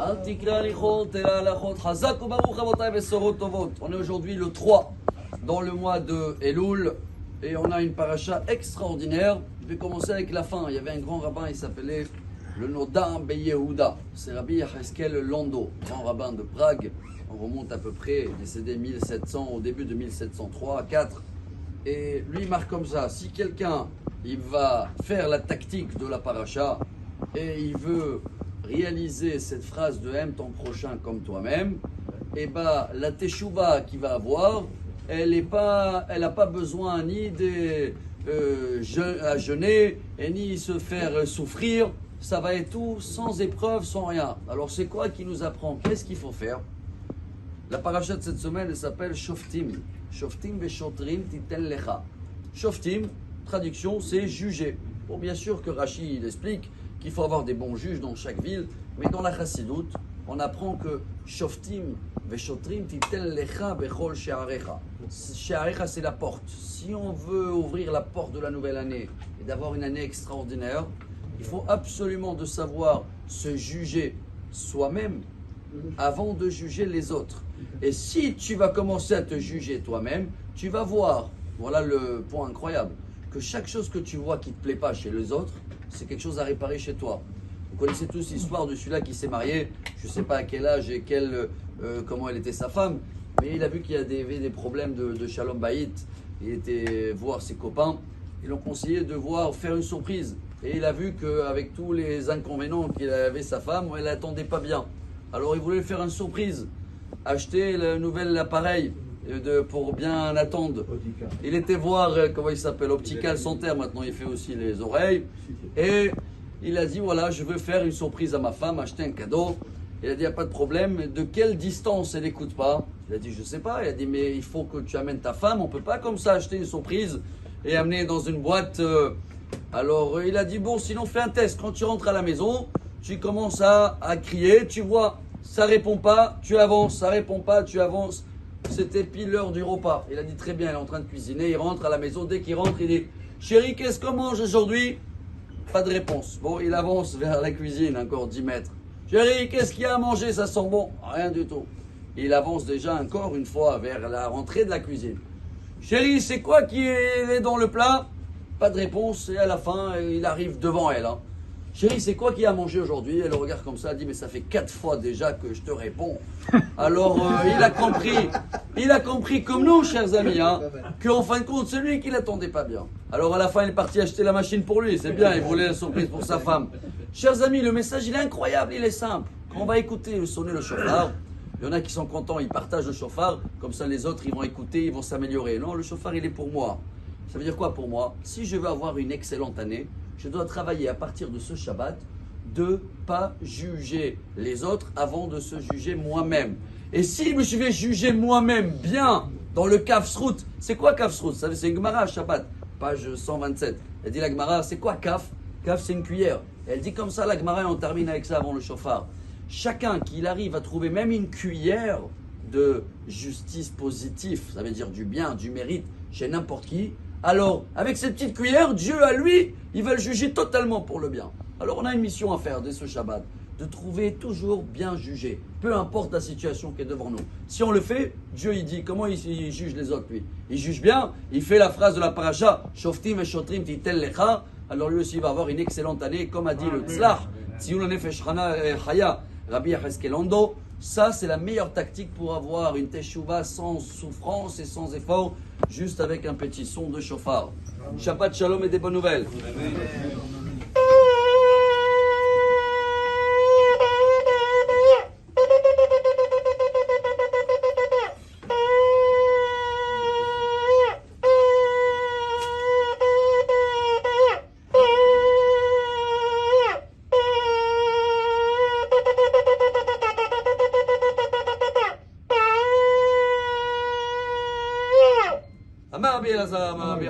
On est aujourd'hui le 3 dans le mois de Elul et on a une paracha extraordinaire. Je vais commencer avec la fin. Il y avait un grand rabbin, il s'appelait le Nodam Beyehuda. C'est Rabbi Yecheskel Lando, grand rabbin de Prague. On remonte à peu près, décédé 1700, au début de 1703, 4. Et lui il marque comme ça, si quelqu'un il va faire la tactique de la paracha et il veut réaliser cette phrase de aime ton prochain comme toi-même, et bah la teshuva qu'il va avoir, elle n'a pas besoin ni à jeûner et ni se faire souffrir, ça va être tout sans épreuve, sans rien. Alors c'est quoi qui nous apprend? Qu'est-ce qu'il faut faire? La paracha de cette semaine elle s'appelle Shoftim. Shoftim veshotrim titen lecha. Shoftim, traduction, c'est juger. Bon, bien sûr que Rashi il explique qu'il faut avoir des bons juges dans chaque ville, mais dans la Chassidoute, on apprend que Shoftim veshotrim titen lecha bechol she'arecha. She'arecha, c'est la porte. Si on veut ouvrir la porte de la nouvelle année et d'avoir une année extraordinaire, il faut absolument de savoir se juger soi-même avant de juger les autres. Et si tu vas commencer à te juger toi-même, tu vas voir, voilà le point incroyable, que chaque chose que tu vois qui ne te plaît pas chez les autres, c'est quelque chose à réparer chez toi. Vous connaissez tous l'histoire de celui-là qui s'est marié, je ne sais pas à quel âge et comment elle était sa femme, mais il a vu qu'il y avait des problèmes de Shalom Bayit. Il était voir ses copains, ils l'ont conseillé de faire une surprise. Et il a vu qu'avec tous les inconvénients qu'il avait sa femme, elle n'attendait pas bien. Alors il voulait faire une surprise, acheter le nouvel appareil pour bien attendre. Il était voir, comment il s'appelle, Optical Center, maintenant il fait aussi les oreilles. Et il a dit, voilà, je veux faire une surprise à ma femme, acheter un cadeau. Il a dit, il n'y a pas de problème, de quelle distance elle n'écoute pas? Il a dit, je ne sais pas. Il a dit, mais il faut que tu amènes ta femme, on ne peut pas comme ça acheter une surprise et amener dans une boîte. Alors il a dit, bon, sinon fais un test, quand tu rentres à la maison, tu commences à crier, tu vois, ça répond pas, tu avances, ça répond pas, tu avances. C'était pile l'heure du repas. Il a dit très bien, il est en train de cuisiner, il rentre à la maison, dès qu'il rentre, il dit, chérie, qu'est-ce qu'on mange aujourd'hui? Pas de réponse. Bon, il avance vers la cuisine, encore 10 mètres. Chérie, qu'est-ce qu'il y a à manger? Ça sent bon? Rien du tout. Il avance déjà encore une fois vers la rentrée de la cuisine. Chérie, c'est quoi qui est dans le plat? Pas de réponse, et à la fin, il arrive devant elle. Chérie, c'est quoi qu'il y a à manger aujourd'hui? Elle le regarde comme ça, elle dit, mais ça fait 4 fois déjà que je te réponds. Alors, il a compris comme nous, chers amis, qu'en fin de compte, c'est lui qui l'attendait pas bien. Alors, à la fin, il est parti acheter la machine pour lui, c'est bien, il voulait la surprise pour sa femme. Chers amis, le message, il est incroyable, il est simple. Quand on va écouter sonner le chauffard, il y en a qui sont contents, ils partagent le chauffard, comme ça les autres, ils vont écouter, ils vont s'améliorer. Non, le chauffard, il est pour moi. Ça veut dire quoi pour moi? Si je veux avoir une excellente année, je dois travailler à partir de ce Shabbat de ne pas juger les autres avant de se juger moi-même. Et si je vais juger moi-même bien dans le Kaf Srout, c'est quoi Kaf Srout? C'est une Gemara Shabbat, page 127. Elle dit la Gemara, c'est quoi Kaf? Kaf, c'est une cuillère. Elle dit comme ça la Gemara et on termine avec ça avant le chauffard. Chacun qui arrive à trouver même une cuillère de justice positive, ça veut dire du bien, du mérite chez n'importe qui, alors, avec cette petite cuillère, Dieu, à lui, il va le juger totalement pour le bien. Alors, on a une mission à faire dès ce Shabbat, de trouver toujours bien jugé, peu importe la situation qui est devant nous. Si on le fait, Dieu, il dit, comment il juge les autres, lui? Il juge bien, il fait la phrase de la paracha, Shoftim et Shotrim titel lecha, alors lui aussi, il va avoir une excellente année, comme a dit le Tzlach, Tziyun Nefesh Chaya, Rabbi Yecheskel Lando. Ça, c'est la meilleure tactique pour avoir une teshuva sans souffrance et sans effort, juste avec un petit son de chauffard. Shabbat Shalom et des bonnes nouvelles. אמר רבי אלעזר אמר רבי